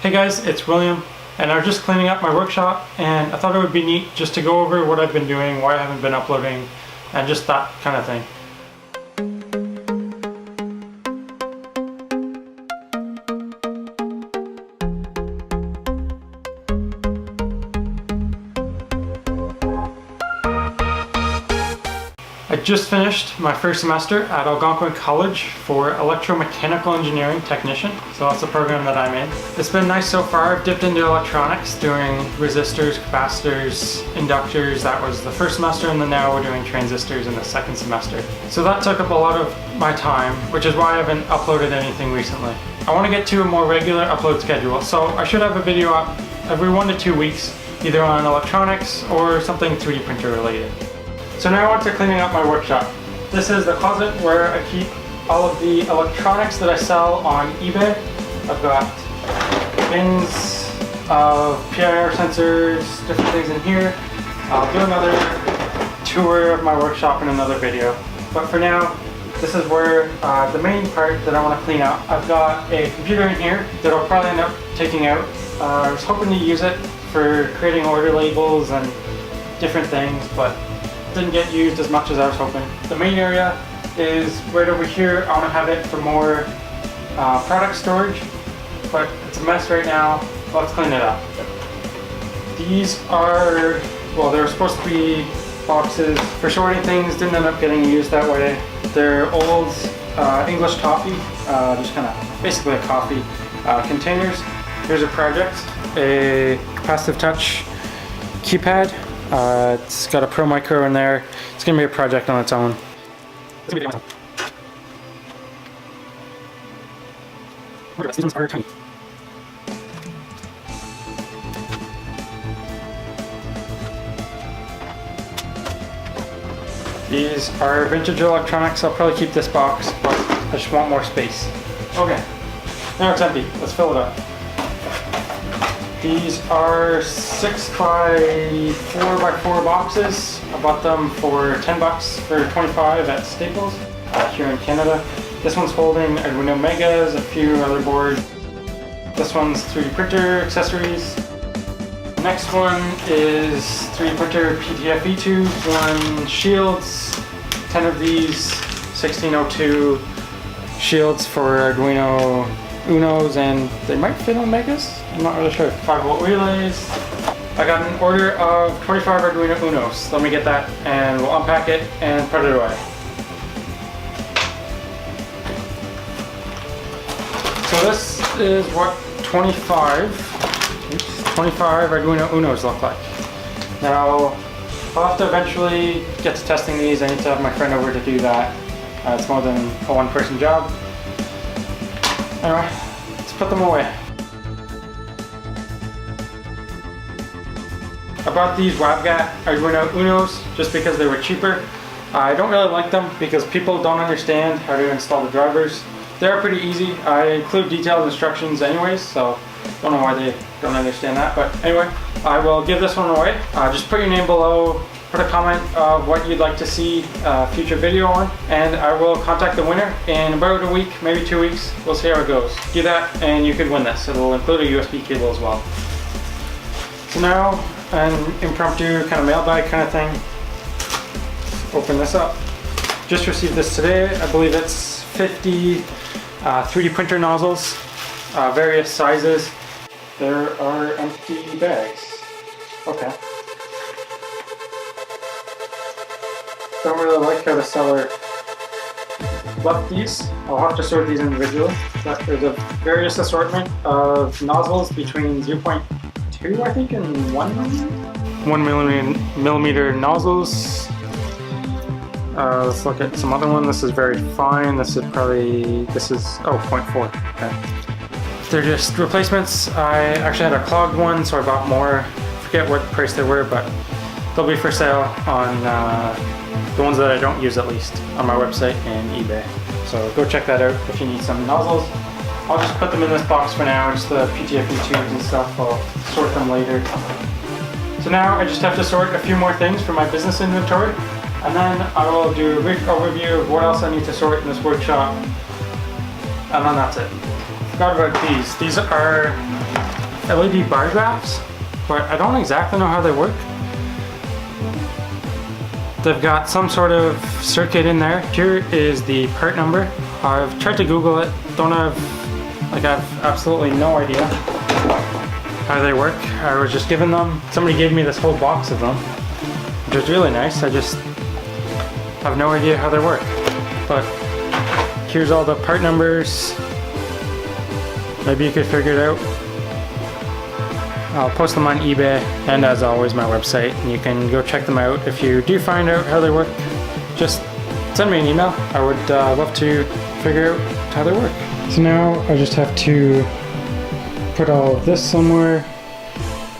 Hey guys, it's William, and I'm just cleaning up my workshop, and I thought it would be neat just to go over what I've been doing, why I haven't been uploading, and just that kind of thing. I just finished my first semester at Algonquin College for electromechanical engineering technician, so that's the program that I'm in. It's been nice so far. I've dipped into electronics, doing resistors, capacitors, inductors. That was the first semester, and then now we're doing transistors in the second semester. So that took up a lot of my time, which is why I haven't uploaded anything recently. I want to get to a more regular upload schedule, so I should have a video up every 1 to 2 weeks, either on electronics or something 3D printer related. So now on to cleaning up my workshop. This is the closet where I keep all of the electronics that I sell on eBay. I've got bins of PIR sensors, different things in here. I'll do another tour of my workshop in another video. But for now, this is where the main part that I want to clean up. I've got a computer in here that I'll probably end up taking out. I was hoping to use it for creating order labels and different things, but didn't get used as much as I was hoping. The main area is right over here. I want to have it for more product storage, but it's a mess right now. Let's clean it up. These are, well, they were supposed to be boxes for sorting things, didn't end up getting used that way. They're old English toffee, just kind of basically a coffee containers. Here's a project, a capacitive touch keypad. It's got a Pro Micro in there. It's going to be a project on its own. These ones are tiny. These are vintage electronics. I'll probably keep this box, but I just want more space. Okay, now it's empty. Let's fill it up. These are 6 by 4 by 4 boxes. I bought them for $10 for 25 at Staples here in Canada. This one's holding Arduino Megas, a few other boards. This one's 3D printer accessories. The next one is 3D printer PTFE tubes, 1 shields, 10 of these 1602 shields for Arduino Unos, and they might fit on Megas. I'm not really sure. 5-volt relays. I got an order of 25 Arduino Unos. Let me get that and we'll unpack it and put it away. So this is what 25 Arduino Unos look like. Now, I'll have to eventually get to testing these. I need to have my friend over to do that. It's more than a one-person job. Anyway, let's put them away. I bought these WABGAT Arduino Unos just because they were cheaper. I don't really like them because people don't understand how to install the drivers. They're pretty easy. I include detailed instructions anyways, so don't know why they don't understand that. But anyway, I will give this one away. Just put your name below, put a comment of what you'd like to see a future video on, and I will contact the winner in about a week, maybe 2 weeks. We'll see how it goes. Do that and you could win this. It'll include a USB cable as well. So now, an impromptu kind of mailbag kind of thing. Open this up. Just received this today. I believe it's 50 3D printer nozzles, various sizes. There are empty bags. Okay. Don't really like how the seller left these. I'll have to sort these individually. But there's a various assortment of nozzles between 0.2, I think, and 1 millimeter. 1 millimeter nozzles. Let's look at some other one. This is very fine. This is 0.4. Okay. They're just replacements. I actually had a clogged one, so I bought more. Forget what price they were, but they'll be for sale on the ones that I don't use, at least, on my website and eBay. So go check that out if you need some nozzles. I'll just put them in this box for now. Just the PTFE tubes and stuff. I'll sort them later. So now I just have to sort a few more things for my business inventory, and then I will do a brief overview of what else I need to sort in this workshop, and then that's it. Forgot about these. These are LED bar graphs, but I don't exactly know how they work. They've got some sort of circuit in there. Here is the part number. I've tried to Google it. I have absolutely no idea how they work. I was just given them. Somebody gave me this whole box of them, which is really nice. I just have no idea how they work. But here's all the part numbers. Maybe you could figure it out. I'll post them on eBay, and as always my website, and you can go check them out. If you do find out how they work, just send me an email. I would love to figure out how they work. So now I just have to put all of this somewhere,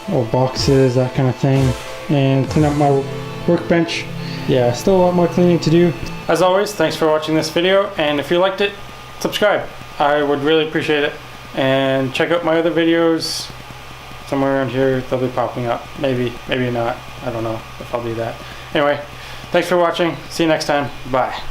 all boxes, that kind of thing, and clean up my workbench. Yeah, still a lot more cleaning to do. As always, thanks for watching this video, and if you liked it, subscribe. I would really appreciate it. And check out my other videos. Somewhere around here they'll be popping up. Maybe not. I don't know if I'll do that. Anyway, thanks for watching. See you next time. Bye.